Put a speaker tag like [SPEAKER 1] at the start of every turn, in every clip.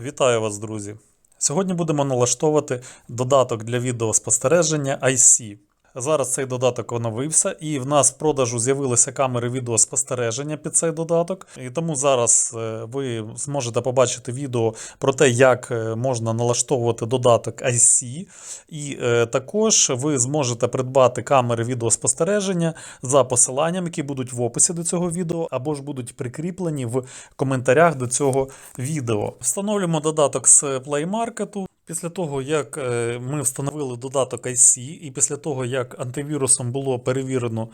[SPEAKER 1] Вітаю вас, друзі! Сьогодні будемо налаштовувати додаток для відеоспостереження IC. Зараз цей додаток оновився, і в нас в продажу з'явилися камери відеоспостереження під цей додаток. І тому зараз ви зможете побачити відео про те, як можна налаштовувати додаток IC. І також ви зможете придбати камери відеоспостереження за посиланням, які будуть в описі до цього відео, або ж будуть прикріплені в коментарях до цього відео. Встановлюємо додаток з Play Market. Після того, як ми встановили додаток IC, і після того, як антивірусом було перевірено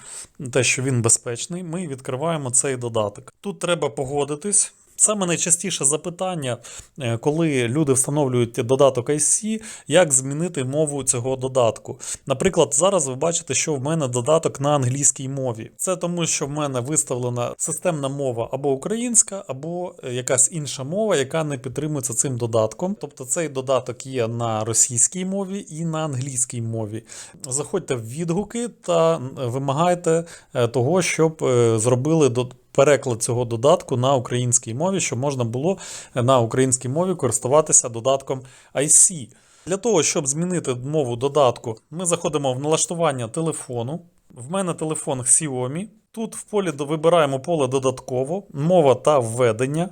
[SPEAKER 1] те, що він безпечний, ми відкриваємо цей додаток. Тут треба погодитись. Саме найчастіше запитання, коли люди встановлюють додаток IC, як змінити мову цього додатку. Наприклад, зараз ви бачите, що в мене додаток на англійській мові. Це тому, що в мене виставлена системна мова або українська, або якась інша мова, яка не підтримується цим додатком. Тобто цей додаток є на російській мові і на англійській мові. Заходьте в відгуки та вимагайте того, щоб зробили переклад цього додатку на українській мові, щоб можна було на українській мові користуватися додатком IC. Для того, щоб змінити мову додатку, ми заходимо в налаштування телефону. В мене телефон Xiaomi. Тут в полі вибираємо поле додатково, мова та введення.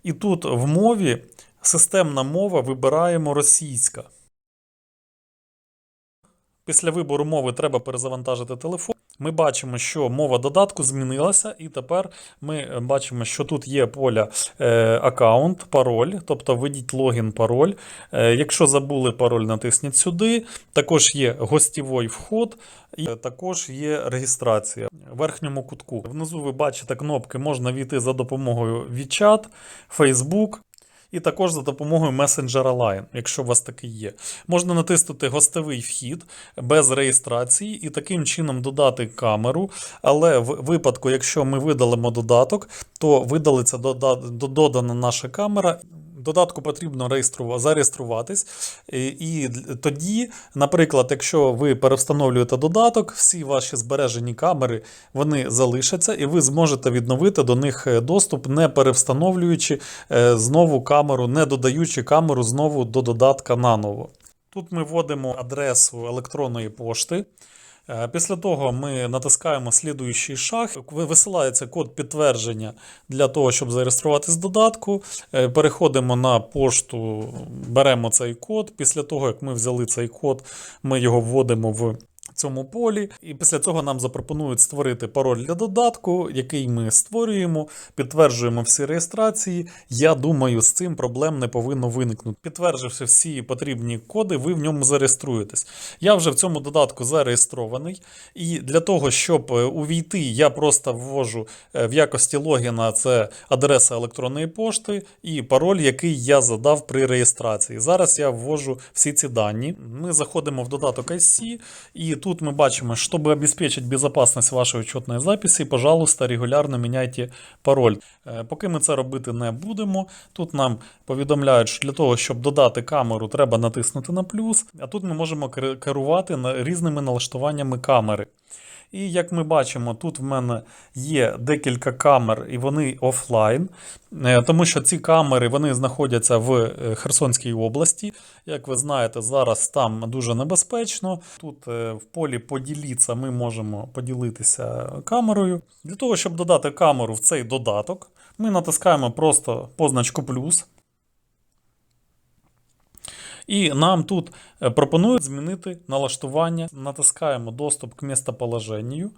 [SPEAKER 1] І тут в мові системна мова вибираємо російська. Після вибору мови треба перезавантажити телефон. Ми бачимо, що мова додатку змінилася, і тепер ми бачимо, що тут є поля аккаунт, пароль, тобто введіть логін, пароль. Якщо забули пароль, натисніть сюди. Також є гостєвий вход і також є реєстрація в верхньому кутку. Внизу ви бачите кнопки «Можна війти за допомогою WeChat», Facebook. І також за допомогою месенджера Line, якщо у вас такий є. Можна натиснути гостовий вхід без реєстрації і таким чином додати камеру. Але в випадку, якщо ми видалимо додаток, то видалиться додана наша камера. Додатку потрібно зареєструватись, і тоді, наприклад, якщо ви перевстановлюєте додаток, всі ваші збережені камери, вони залишаться, і ви зможете відновити до них доступ, не перевстановлюючи знову камеру, не додаючи камеру знову до додатка наново. Тут ми вводимо адресу електронної пошти. Після того ми натискаємо слідуючий шаг, висилається код підтвердження для того, щоб зареєструватись в додатку. Переходимо на пошту, беремо цей код. Після того, як ми взяли цей код, ми його вводимо в цьому полі. І після цього нам запропонують створити пароль для додатку, який ми створюємо, підтверджуємо всі реєстрації. Я думаю, з цим проблем не повинно виникнути. Підтвердивши всі потрібні коди, ви в ньому зареєструєтесь. Я вже в цьому додатку зареєстрований. І для того, щоб увійти, я просто ввожу в якості логіна це адреса електронної пошти і пароль, який я задав при реєстрації. Зараз я ввожу всі ці дані. Ми заходимо в додаток IC, и тут мы бачимо, чтобы обеспечить безопасность вашей учетной записи, пожалуйста, регулярно міняйте пароль. Поки ми це робити не будемо, тут нам повідомляють, що для того, щоб додати камеру, треба натиснути на плюс, а тут ми можемо керувати різними налаштуваннями камери. І як ми бачимо, тут в мене є декілька камер і вони офлайн, тому що ці камери вони знаходяться в Херсонській області. Як ви знаєте, зараз там дуже небезпечно. Тут в полі «Поділіться» ми можемо поділитися камерою. Для того, щоб додати камеру в цей додаток, ми натискаємо просто позначку «плюс». І нам тут пропонують змінити налаштування. Натискаємо «Доступ к местоположению»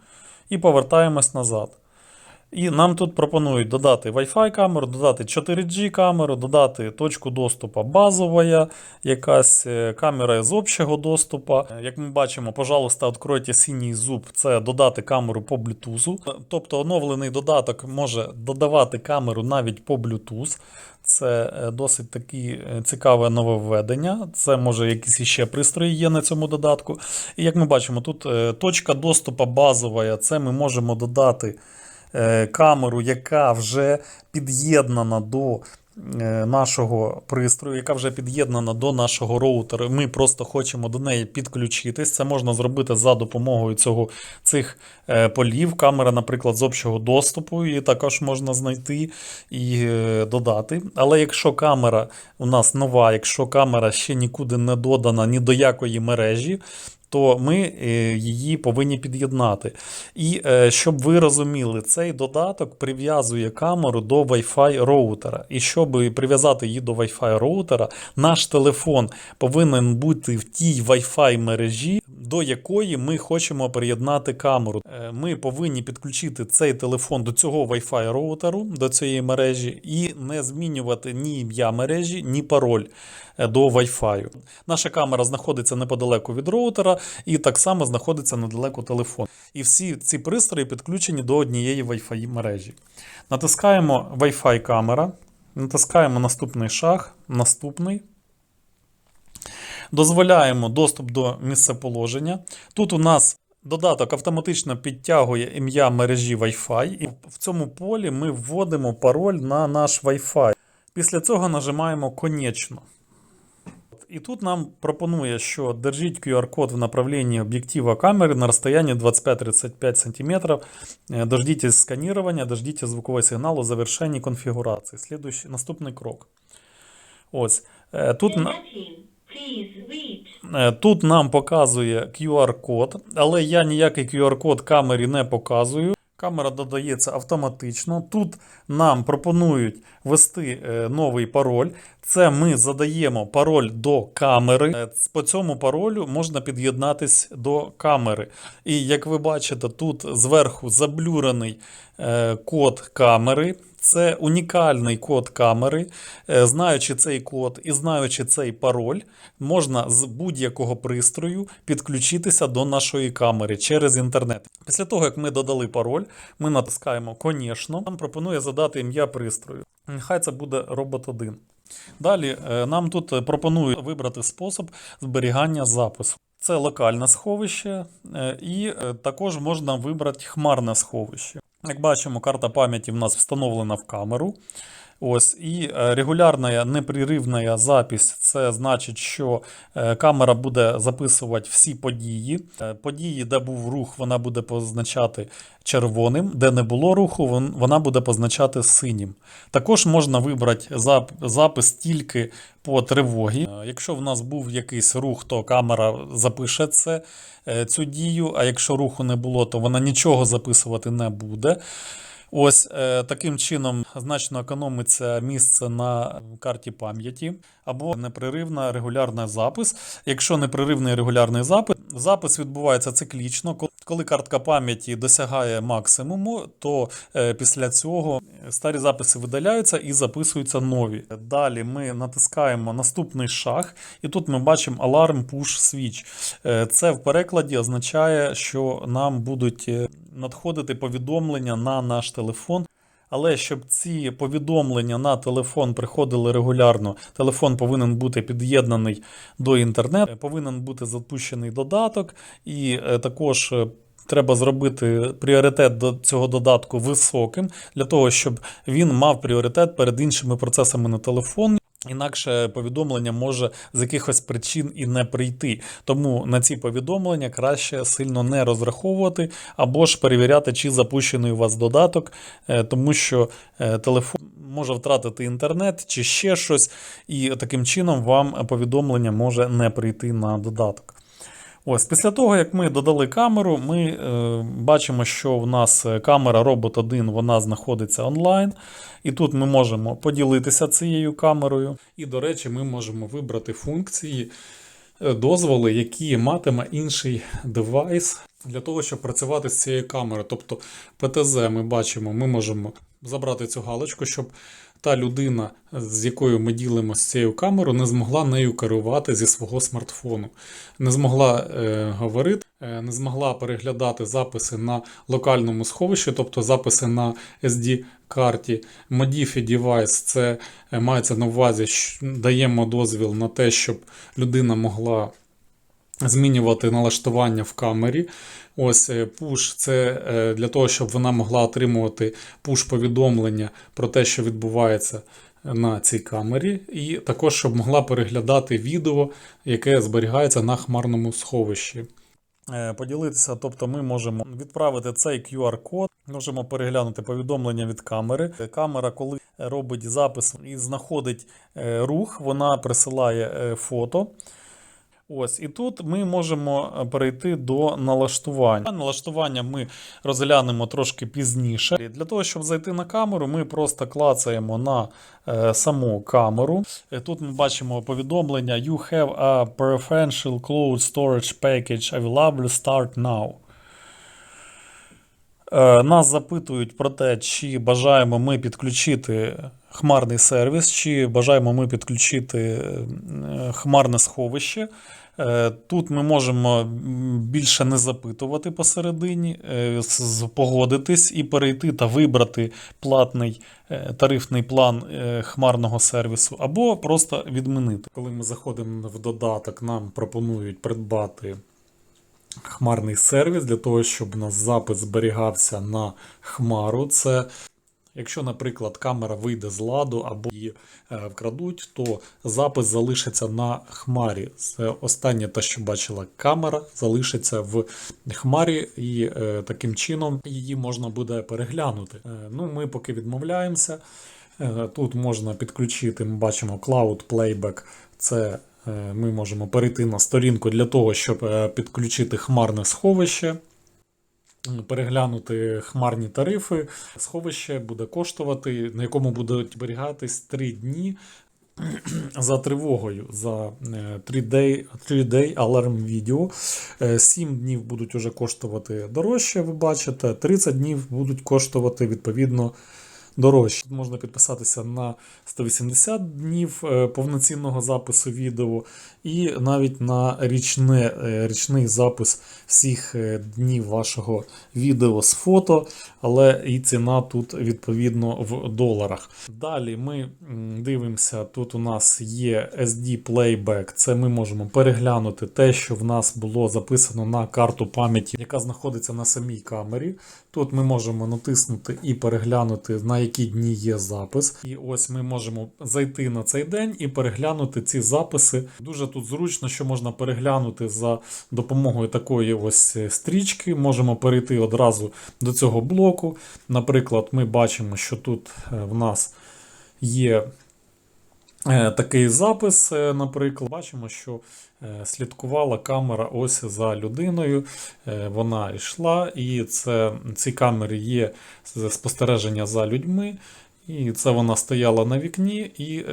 [SPEAKER 1] і повертаємось назад. І нам тут пропонують додати Wi-Fi камеру, додати 4G камеру, додати точку доступу базова, якась камера з общого доступу. Як ми бачимо, пожалуйста, відкройте синій зуб, це додати камеру по Bluetooth. Тобто оновлений додаток може додавати камеру навіть по Bluetooth. Це досить таки цікаве нововведення. Це може якісь іще пристрої є на цьому додатку. І як ми бачимо, тут точка доступу базова, це ми можемо додати камеру, яка вже під'єднана до нашого пристрою, яка вже під'єднана до нашого роутера. Ми просто хочемо до неї підключитись. Це можна зробити за допомогою цих полів. Камера, наприклад, з общого доступу, її також можна знайти і додати. Але якщо камера у нас нова, якщо камера ще нікуди не додана ні до якої мережі, то ми її повинні під'єднати. І щоб ви розуміли, цей додаток прив'язує камеру до Wi-Fi роутера. І щоб прив'язати її до Wi-Fi роутера, наш телефон повинен бути в тій Wi-Fi мережі, до якої ми хочемо приєднати камеру. Ми повинні підключити цей телефон до цього Wi-Fi роутеру, до цієї мережі, і не змінювати ні ім'я мережі, ні пароль до Wi-Fi. Наша камера знаходиться неподалеку від роутера і так само знаходиться недалеко телефон. І всі ці пристрої підключені до однієї Wi-Fi мережі. Натискаємо Wi-Fi камера, натискаємо наступний шаг, наступний. Дозволяємо доступ до місцеположення. Тут у нас додаток автоматично підтягує ім'я мережі Wi-Fi. І в цьому полі ми вводимо пароль на наш Wi-Fi. Після цього нажимаємо «Конечно». І тут нам пропонує, що держіть QR-код в направлении об'єктива камери на розстоянні 25-35 см. Дождитесь сканирования, дождитесь звукового сигналу, завершення конфігурації. Наступний крок. Ось. Тут нам показує QR-код, але я ніякий QR-код камері не показую. Камера додається автоматично. Тут нам пропонують ввести новий пароль. Це ми задаємо пароль до камери. По цьому паролю можна під'єднатись до камери. І як ви бачите, тут зверху заблюрений код камери. Це унікальний код камери. Знаючи цей код і знаючи цей пароль, можна з будь-якого пристрою підключитися до нашої камери через інтернет. Після того, як ми додали пароль, ми натискаємо «Конечно». Нам пропонує задати ім'я пристрою. Нехай це буде робот-1. Далі нам тут пропонують вибрати спосіб зберігання запису. Це локальне сховище і також можна вибрати хмарне сховище. Як бачимо, карта пам'яті в нас встановлена в камеру. Ось, і регулярна непреривна запись, це значить, що камера буде записувати всі події. Події, де був рух, вона буде позначати червоним, де не було руху, вона буде позначати синім. Також можна вибрати запис тільки по тривогі. Якщо в нас був якийсь рух, то камера запише цю дію, а якщо руху не було, то вона нічого записувати не буде. Ось таким чином значно економиться місце на карті пам'яті або непреривна регулярний запис. Якщо непреривний регулярний запис відбувається циклічно. Коли картка пам'яті досягає максимуму, то після цього старі записи видаляються і записуються нові. Далі ми натискаємо наступний шаг, і тут ми бачимо Alarm Push Switch. Це в перекладі означає, що нам будуть надходити повідомлення на наш телефон. Але щоб ці повідомлення на телефон приходили регулярно, телефон повинен бути під'єднаний до інтернету, повинен бути запущений додаток, і також треба зробити пріоритет до цього додатку високим, для того, щоб він мав пріоритет перед іншими процесами на телефоні. Інакше повідомлення може з якихось причин і не прийти. Тому на ці повідомлення краще сильно не розраховувати або ж перевіряти, чи запущений у вас додаток, тому що телефон може втратити інтернет чи ще щось, і таким чином вам повідомлення може не прийти на додаток. Ось, після того, як ми додали камеру, ми бачимо, що в нас камера Робот-1, вона знаходиться онлайн. І тут ми можемо поділитися цією камерою. І, до речі, ми можемо вибрати функції, дозволи, які матиме інший девайс для того, щоб працювати з цією камерою. Тобто ПТЗ ми бачимо, ми можемо забрати цю галочку, щоб та людина, з якою ми ділимося цією камерою, не змогла нею керувати зі свого смартфону. Не змогла говорити, не змогла переглядати записи на локальному сховищі, тобто записи на SD-карті. Modify Device – це мається на увазі, що даємо дозвіл на те, щоб людина могла змінювати налаштування в камері. Ось push – це для того, щоб вона могла отримувати push-повідомлення про те, що відбувається на цій камері, і також, щоб могла переглядати відео, яке зберігається на хмарному сховищі. Поділитися, тобто ми можемо відправити цей QR-код, можемо переглянути повідомлення від камери. Камера, коли робить запис і знаходить рух, вона присилає фото. Ось, і тут ми можемо перейти до налаштування. Налаштування ми розглянемо трошки пізніше. Для того, щоб зайти на камеру, ми просто клацаємо на саму камеру. Тут ми бачимо повідомлення You have a preferential cloud storage package available, start now. Нас запитують про те, чи бажаємо ми підключити хмарний сервіс, чи бажаємо ми підключити хмарне сховище. Тут ми можемо більше не запитувати посередині, погодитись і перейти та вибрати платний тарифний план хмарного сервісу, або просто відмінити. Коли ми заходимо в додаток, нам пропонують придбати хмарний сервіс для того, щоб у нас запис зберігався на хмару. Це якщо, наприклад, камера вийде з ладу або її вкрадуть, то запис залишиться на хмарі. Це останнє те, що бачила камера, залишиться в хмарі, і таким чином її можна буде переглянути. Ну, ми поки відмовляємося. Тут можна підключити, ми бачимо Cloud Playback. Це ми можемо перейти на сторінку для того, щоб підключити хмарне сховище, переглянути хмарні тарифи. Сховище буде коштувати, на якому будуть зберігатись 3 дні за тривогою, за 3-day alarm video. 7 днів будуть уже коштувати дорожче, ви бачите, 30 днів будуть коштувати відповідно дорожче. Тут можна підписатися на 180 днів повноцінного запису відео і навіть на річний запис всіх днів вашого відео з фото, але і ціна тут відповідно в доларах. Далі ми дивимося, тут у нас є SD Playback, це ми можемо переглянути те, що в нас було записано на карту пам'яті, яка знаходиться на самій камері. Тут ми можемо натиснути і переглянути, на які дні є запис. І ось ми можемо зайти на цей день і переглянути ці записи. Дуже тут зручно, що можна переглянути за допомогою такої ось стрічки. Можемо перейти одразу до цього блоку. Наприклад, ми бачимо, що тут в нас є такий запис, наприклад, бачимо, що слідкувала камера ось за людиною, вона йшла, і ці камери є спостереження за людьми, і це вона стояла на вікні, і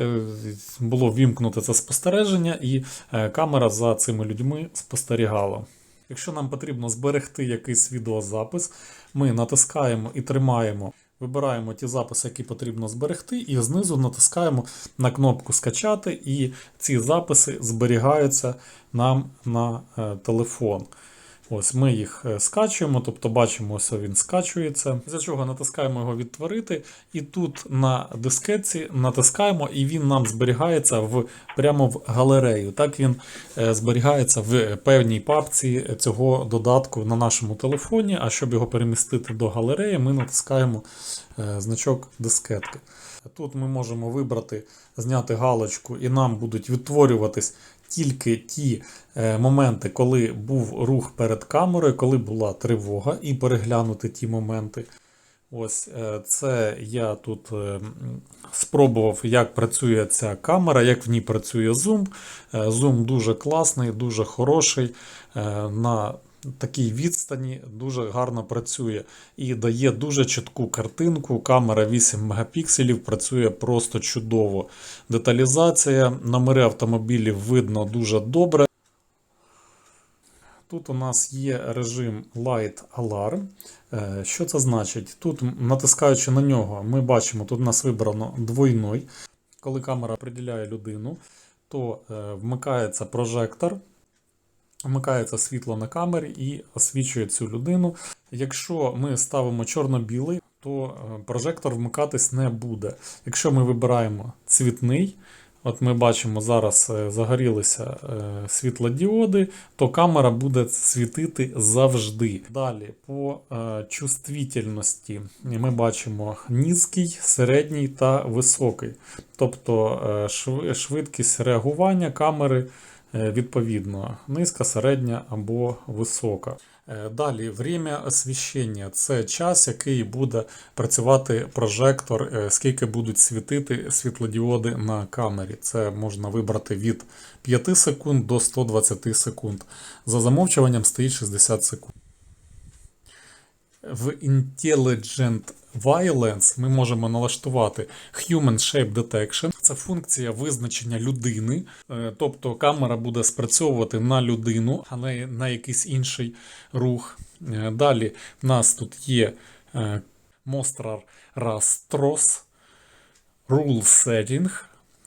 [SPEAKER 1] було ввімкнуте це спостереження, і камера за цими людьми спостерігала. Якщо нам потрібно зберегти якийсь відеозапис, ми натискаємо і тримаємо. Вибираємо ті записи, які потрібно зберегти, і знизу натискаємо на кнопку «Скачати», і ці записи зберігаються нам на телефон. Ось ми їх скачуємо, тобто бачимо, ось він скачується. Після чого натискаємо його «Відтворити», і тут на дискетці натискаємо, і він нам зберігається прямо в галерею. Так він зберігається в певній папці цього додатку на нашому телефоні, а щоб його перемістити до галереї, ми натискаємо значок дискетки. Тут ми можемо вибрати, зняти галочку, і нам будуть відтворюватись тільки ті моменти, коли був рух перед камерою, коли була тривога, і переглянути ті моменти. Ось це я тут спробував, як працює ця камера, як в ній працює зум. Зум дуже класний, дуже хороший, на такій відстані дуже гарно працює і дає дуже чітку картинку. Камера 8 мегапікселів, працює просто чудово. Деталізація, номери автомобілів видно дуже добре. Тут у нас є режим Light Alarm. Що це значить? Тут, натискаючи на нього, ми бачимо, тут у нас вибрано двойной. Коли камера приділяє людину, то вмикається прожектор, вмикається світло на камері і освічує цю людину. Якщо ми ставимо чорно-білий, то прожектор вмикатись не буде. Якщо ми вибираємо цвітний, От ми бачимо, зараз загорілися світлодіоди, то камера буде світити завжди. Далі по чувствительності ми бачимо низький, середній та високий. Тобто швидкість реагування камери відповідно низька, середня або висока. Далі, время освіщення – це час, який буде працювати прожектор, скільки будуть світити світлодіоди на камері. Це можна вибрати від 5 секунд до 120 секунд. За замовчуванням стоїть 60 секунд. В Intelligent Violence ми можемо налаштувати Human Shape Detection. Це функція визначення людини, тобто камера буде спрацьовувати на людину, а не на якийсь інший рух. Далі в нас тут є Mostrar Rastros, Rule Setting,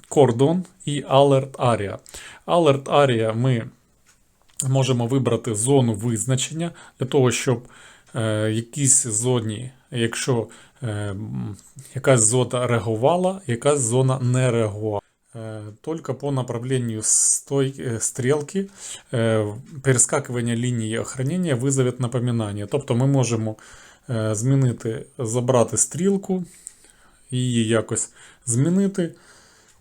[SPEAKER 1] Cordon і Alert Area. Alert Area ми можемо вибрати зону визначення для того, щоб якійсь зоні, якщо якась зона реагувала, якась зона не реагувала. Только по направлению стрелки перескакивание лінії охранення визовет напоминання. Тобто ми можемо змінити, забрати стрілку, її якось змінити.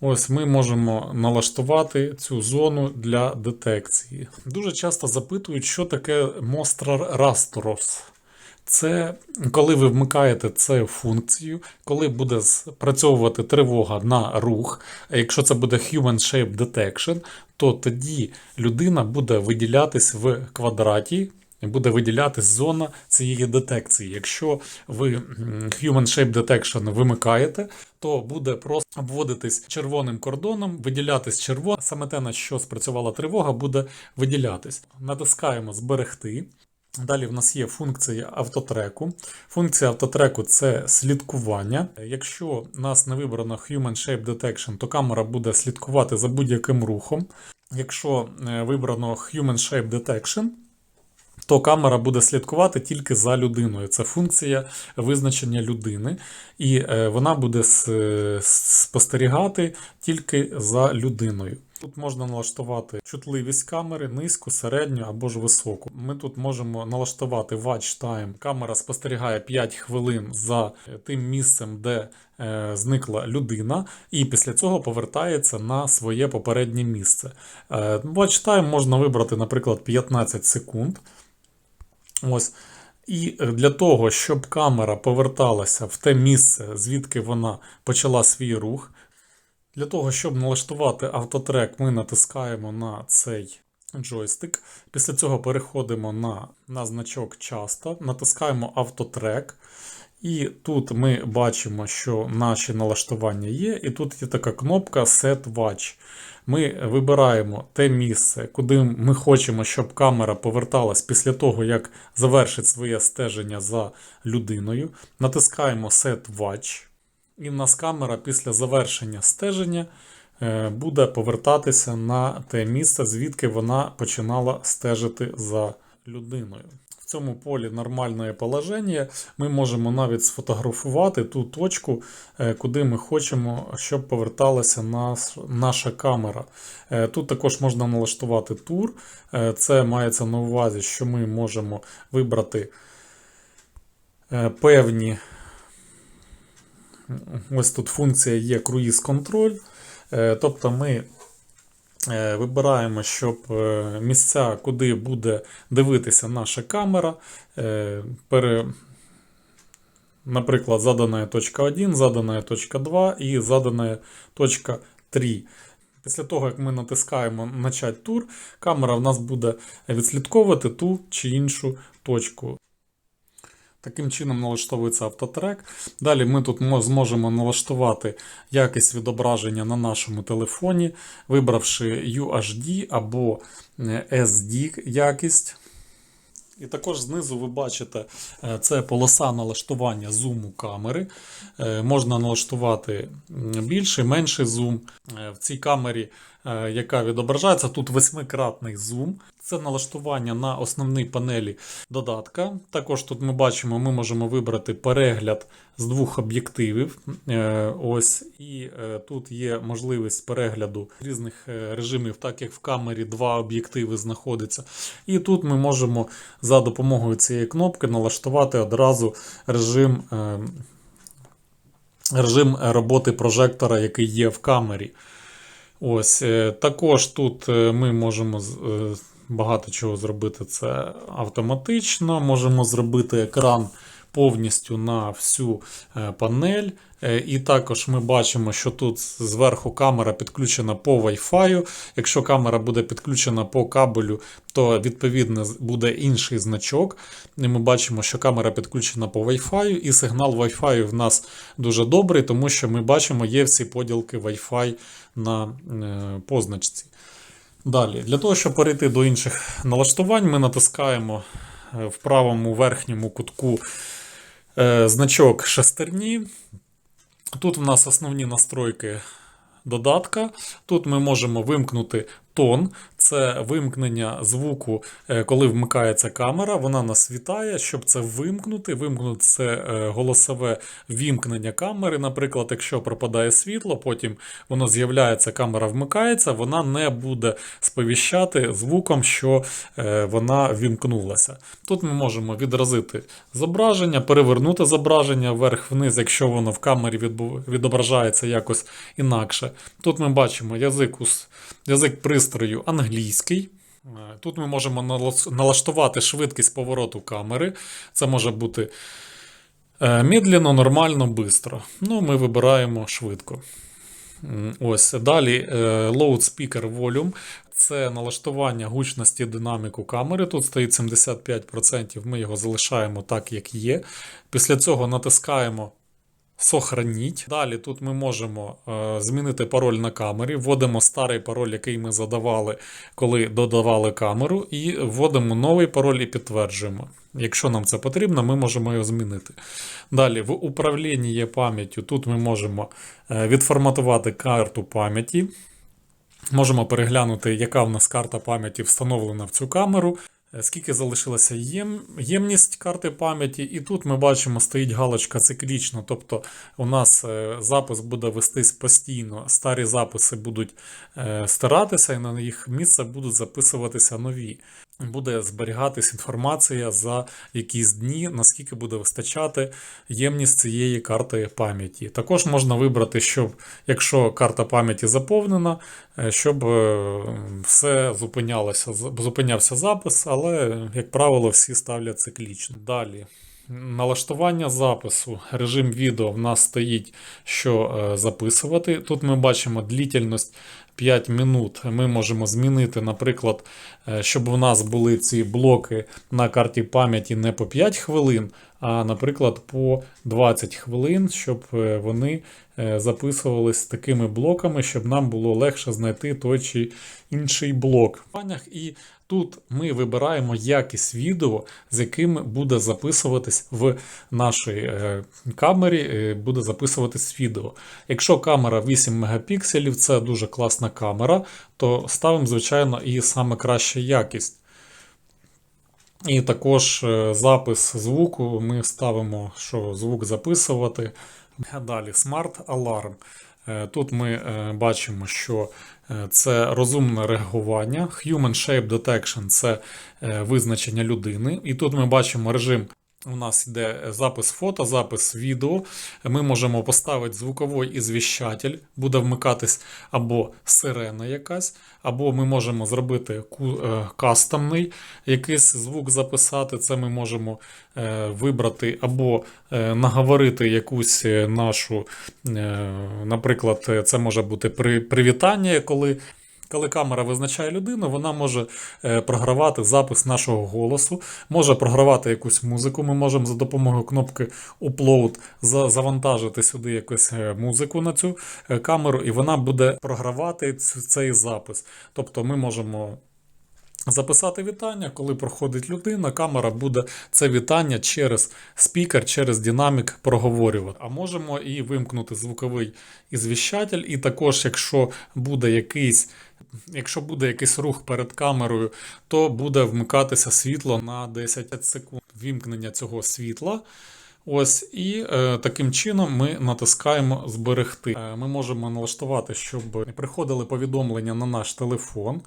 [SPEAKER 1] Ось ми можемо налаштувати цю зону для детекції. Дуже часто запитують, що таке Mostrar Rastros. Це коли ви вмикаєте цю функцію, коли буде спрацьовувати тривога на рух, а якщо це буде Human Shape Detection, то тоді людина буде виділятись в квадраті, буде виділятись зона цієї детекції. Якщо ви Human Shape Detection вимикаєте, то буде просто обводитись червоним кордоном, виділятись червоно, саме те, на що спрацювала тривога, буде виділятись. Натискаємо «Зберегти». Далі в нас є функція автотреку. Функція автотреку – це слідкування. Якщо у нас не вибрано Human Shape Detection, то камера буде слідкувати за будь-яким рухом. Якщо вибрано Human Shape Detection, то камера буде слідкувати тільки за людиною. Це функція визначення людини. І вона буде спостерігати тільки за людиною. Тут можна налаштувати чутливість камери, низьку, середню або ж високу. Ми тут можемо налаштувати Watch Time. Камера спостерігає 5 хвилин за тим місцем, де зникла людина, і після цього повертається на своє попереднє місце. Watch Time можна вибрати, наприклад, 15 секунд. Ось. І для того, щоб камера поверталася в те місце, звідки вона почала свій рух, для того, щоб налаштувати автотрек, ми натискаємо на цей джойстик. Після цього переходимо на значок часто, натискаємо автотрек. І тут ми бачимо, що наші налаштування є. І тут є така кнопка Set Watch. Ми вибираємо те місце, куди ми хочемо, щоб камера поверталась після того, як завершить своє стеження за людиною. Натискаємо Set Watch. І в нас камера після завершення стеження буде повертатися на те місце, звідки вона починала стежити за людиною. В цьому полі нормальне положення ми можемо навіть сфотографувати ту точку, куди ми хочемо, щоб поверталася наша камера. Тут також можна налаштувати тур. Це мається на увазі, що ми можемо вибрати певні. Ось тут функція є круїз-контроль. Тобто ми вибираємо, щоб місця, куди буде дивитися наша камера, наприклад, задана точка 1, задана точка 2 і задана точка 3. Після того, як ми натискаємо «Начать тур», камера в нас буде відслідковувати ту чи іншу точку. Таким чином налаштовується автотрек. Далі ми тут зможемо налаштувати якість відображення на нашому телефоні, вибравши UHD або SD якість. І також знизу ви бачите, це полоса налаштування зуму камери. Можна налаштувати більший, менший зум. В цій камері, яка відображається, тут 8-кратний зум. Це налаштування на основній панелі додатка. Також тут ми бачимо, ми можемо вибрати перегляд з двох об'єктивів. Ось, і тут є можливість перегляду різних режимів, так як в камері два об'єктиви знаходяться. І тут ми можемо за допомогою цієї кнопки налаштувати одразу режим роботи прожектора, який є в камері. Ось, також тут ми можемо багато чого зробити це автоматично. Можемо зробити екран повністю на всю панель. І також ми бачимо, що тут зверху камера підключена по Wi-Fi. Якщо камера буде підключена по кабелю, то відповідно буде інший значок. І ми бачимо, що камера підключена по Wi-Fi, і сигнал Wi-Fi в нас дуже добрий, тому що ми бачимо, є всі поділки Wi-Fi на позначці. Далі, для того, щоб перейти до інших налаштувань, ми натискаємо в правому верхньому кутку значок шестерні. Тут у нас основні настройки додатка. Тут ми можемо вимкнути тон. Це вимкнення звуку, коли вмикається камера. Вона нас вітає, щоб це вимкнути. Вимкнути це голосове вімкнення камери. Наприклад, якщо пропадає світло, потім воно з'являється, камера вмикається, вона не буде сповіщати звуком, що вона вімкнулася. Тут ми можемо відразити зображення, перевернути зображення вверх-вниз, якщо воно в камері відображається якось інакше. Тут ми бачимо язик пристрою англійський. Тут ми можемо налаштувати швидкість повороту камери. Це може бути медленно, нормально, бистро. Ну, ми вибираємо швидко. Ось. Далі Loud Speaker Volume. Це налаштування гучності динаміку камери. Тут стоїть 75%, ми його залишаємо так, як є. Після цього натискаємо Сохраніть. Далі тут ми можемо змінити пароль на камері, вводимо старий пароль, який ми задавали, коли додавали камеру, і вводимо новий пароль і підтверджуємо. Якщо нам це потрібно, ми можемо його змінити. Далі в управлінні пам'яттю тут ми можемо відформатувати карту пам'яті. Можемо переглянути, яка в нас карта пам'яті встановлена в цю камеру. Скільки залишилася ємність карти пам'яті, і тут ми бачимо, стоїть галочка циклічно, тобто у нас запис буде вестись постійно, старі записи будуть стиратися і на їх місце будуть записуватися нові. Буде зберігатись інформація за якісь дні, наскільки буде вистачати ємність цієї карти пам'яті. Також можна вибрати, щоб, якщо карта пам'яті заповнена, щоб все зупинявся запис, але, як правило, всі ставлять циклічно. Далі. Налаштування запису, режим відео в нас стоїть, що записувати. Тут ми бачимо длительність 5 минут. Ми можемо змінити, наприклад, щоб у нас були ці блоки на карті пам'яті не по 5 хвилин, а, наприклад, по 20 хвилин, щоб вони записувались такими блоками, щоб нам було легше знайти той чи інший блок. І тут ми вибираємо якість відео, з яким буде записуватись в нашій камері, буде записуватись відео. Якщо камера 8 мегапікселів, це дуже класна камера, то ставимо, звичайно, і саме краща якість. І також запис звуку ми ставимо, що звук записувати. Далі Smart Alarm. Тут ми бачимо, що це розумне реагування. Human Shape Detection – це визначення людини. І тут ми бачимо режим. У нас йде запис фото, запис відео. Ми можемо поставити звуковий ізвіщатель, буде вмикатись або сирена якась, або ми можемо зробити кастомний якийсь звук записати. Це ми можемо вибрати або наговорити якусь нашу, наприклад, це може бути привітання, коли камера визначає людину, вона може програвати запис нашого голосу, може програвати якусь музику. Ми можемо за допомогою кнопки Upload завантажити сюди якусь музику на цю камеру, і вона буде програвати цей запис. Тобто ми можемо записати вітання, коли проходить людина, камера буде це вітання через спікер, через динамік проговорювати. А можемо і вимкнути звуковий ізвіщатель, і також, якщо буде якийсь рух перед камерою, то буде вмикатися світло на 10 секунд вімкнення цього світла. Ось, і таким чином ми натискаємо зберегти. Ми можемо налаштувати, щоб приходили повідомлення на наш телефон.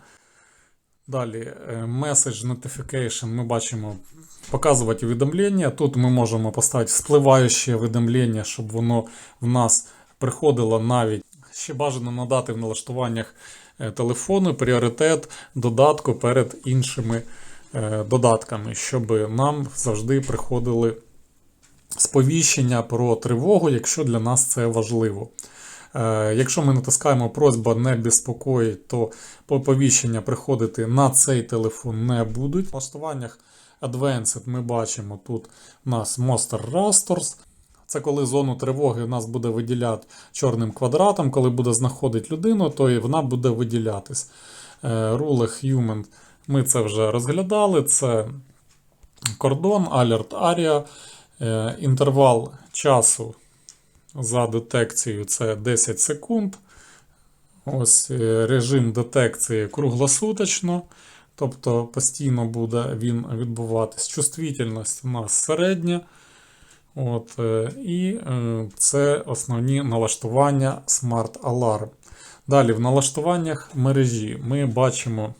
[SPEAKER 1] Далі Message Notification ми бачимо показувати увідомлення. Тут ми можемо поставити спливаюче увідомлення, щоб воно в нас приходило навіть. Ще бажано надати в налаштуваннях телефону пріоритет додатку перед іншими додатками, щоб нам завжди приходили сповіщення про тривогу, якщо для нас це важливо. Якщо ми натискаємо «Просьба не безпокоїть», то повіщення приходити на цей телефон не будуть. В налаштуваннях Advanced ми бачимо, тут у нас Monster Rasters. Це коли зону тривоги у нас буде виділяти чорним квадратом, коли буде знаходити людину, то і вона буде виділятись. Rule Human ми це вже розглядали, це кордон, Alert Area, інтервал часу за детекцією це 10 секунд. Ось режим детекції круглосуточно, тобто постійно буде він відбуватись. Чувствительність у нас середня. І це основні налаштування Smart Alarm. Далі в налаштуваннях мережі ми бачимо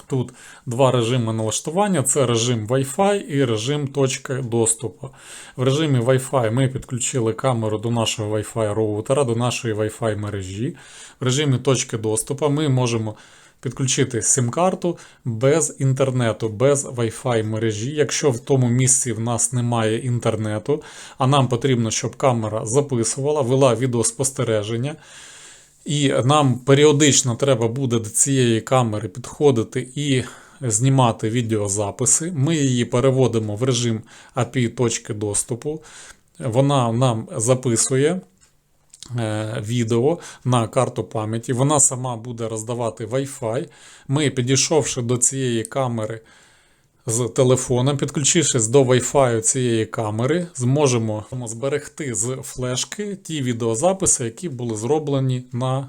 [SPEAKER 1] тут два режими налаштування. Це режим Wi-Fi і режим точки доступу. В режимі Wi-Fi ми підключили камеру до нашого Wi-Fi роутера, до нашої Wi-Fi мережі. В режимі точки доступу ми можемо підключити сим-карту без інтернету, без Wi-Fi мережі. Якщо в тому місці в нас немає інтернету, а нам потрібно, щоб камера записувала, вела відеоспостереження, і нам періодично треба буде до цієї камери підходити і знімати відеозаписи. Ми її переводимо в режим API точки доступу. Вона нам записує відео на карту пам'яті. Вона сама буде роздавати Wi-Fi. Ми, підійшовши до цієї камери з телефоном, підключившись до Wi-Fi цієї камери, зможемо зберегти з флешки ті відеозаписи, які були зроблені на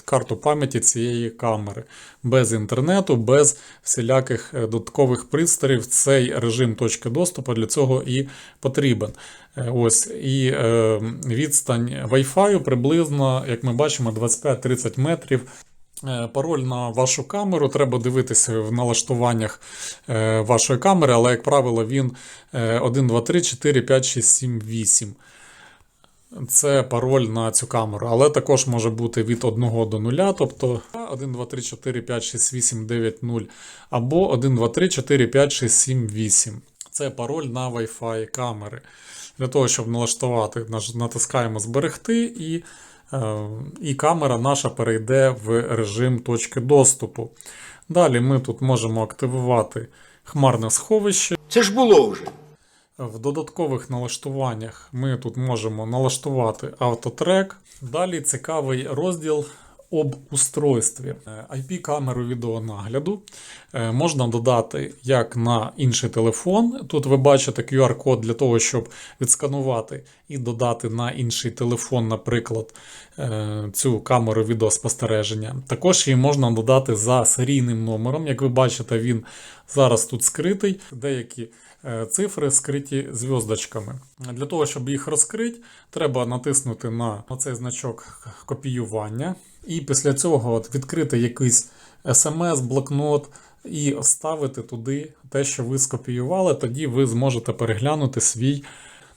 [SPEAKER 1] карту пам'яті цієї камери. Без інтернету, без всіляких додаткових пристроїв. Цей режим точки доступу для цього і потрібен. Ось, і відстань Wi-Fi приблизно, як ми бачимо, 25-30 метрів. Пароль на вашу камеру треба дивитися в налаштуваннях вашої камери, але, як правило, він 1, 2, 3, 4, 5, 6, 7, 8. Це пароль на цю камеру, але також може бути від 1 до 0, тобто 1, 2, 3, 4, 5, 6, 8, 9, 0, або 1, 2, 3, 4, 5, 6, 7, 8. Це пароль на Wi-Fi камери. Для того, щоб налаштувати, натискаємо «Зберегти» і камера наша перейде в режим точки доступу. Далі ми тут можемо активувати хмарне сховище.
[SPEAKER 2] Це ж було вже.
[SPEAKER 1] В додаткових налаштуваннях ми тут можемо налаштувати автотрек. Далі цікавий розділ об устройстві. IP-камеру відеонагляду можна додати як на інший телефон. Тут ви бачите QR-код для того, щоб відсканувати і додати на інший телефон, наприклад, цю камеру відеоспостереження. Також її можна додати за серійним номером. Як ви бачите, він зараз тут скритий. Деякі цифри скриті зв'язочками. Для того, щоб їх розкрити, треба натиснути на цей значок копіювання. І після цього відкрити якийсь смс, блокнот і вставити туди те, що ви скопіювали. Тоді ви зможете переглянути свій.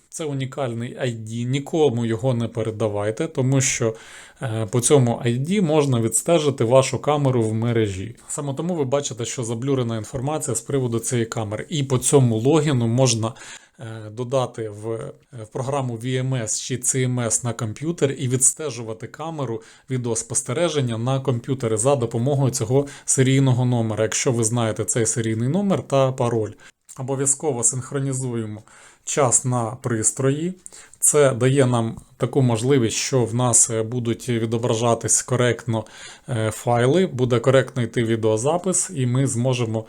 [SPEAKER 1] Це унікальний ID, нікому його не передавайте, тому що по цьому ID можна відстежити вашу камеру в мережі. Саме тому ви бачите, що заблюрена інформація з приводу цієї камери. І по цьому логіну можна додати в програму VMS чи CMS на комп'ютер і відстежувати камеру відеоспостереження на комп'ютері за допомогою цього серійного номера, якщо ви знаєте цей серійний номер та пароль. Обов'язково синхронізуємо час на пристрої. Це дає нам таку можливість, що в нас будуть відображатись коректно файли, буде коректно йти відеозапис, і ми зможемо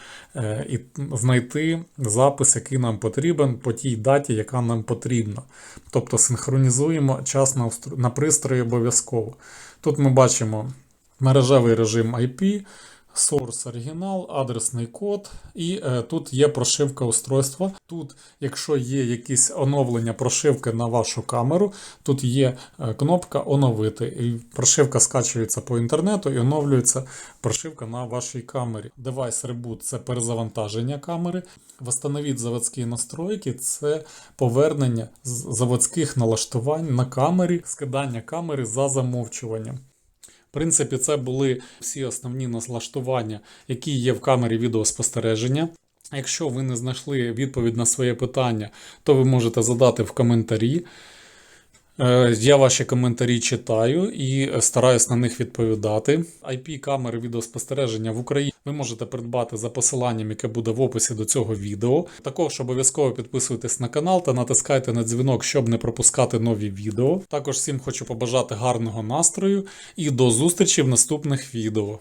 [SPEAKER 1] знайти запис, який нам потрібен по тій даті, яка нам потрібна. Тобто синхронізуємо час на пристрої обов'язково. Тут ми бачимо мережевий режим IP, source оригінал, адресний код, і тут є прошивка устройства. Тут, якщо є якісь оновлення прошивки на вашу камеру, тут є кнопка «Оновити». І прошивка скачується по інтернету і оновлюється прошивка на вашій камері. Device Reboot – це перезавантаження камери. Восстановіть заводські настройки – це повернення заводських налаштувань на камері, скидання камери за замовчуванням. В принципі, це були всі основні налаштування, які є в камері відеоспостереження. Якщо ви не знайшли відповідь на своє питання, то ви можете задати в коментарі. Я ваші коментарі читаю і стараюсь на них відповідати. IP-камери відеоспостереження в Україні ви можете придбати за посиланням, яке буде в описі до цього відео. Також обов'язково підписуйтесь на канал та натискайте на дзвінок, щоб не пропускати нові відео. Також всім хочу побажати гарного настрою і до зустрічі в наступних відео.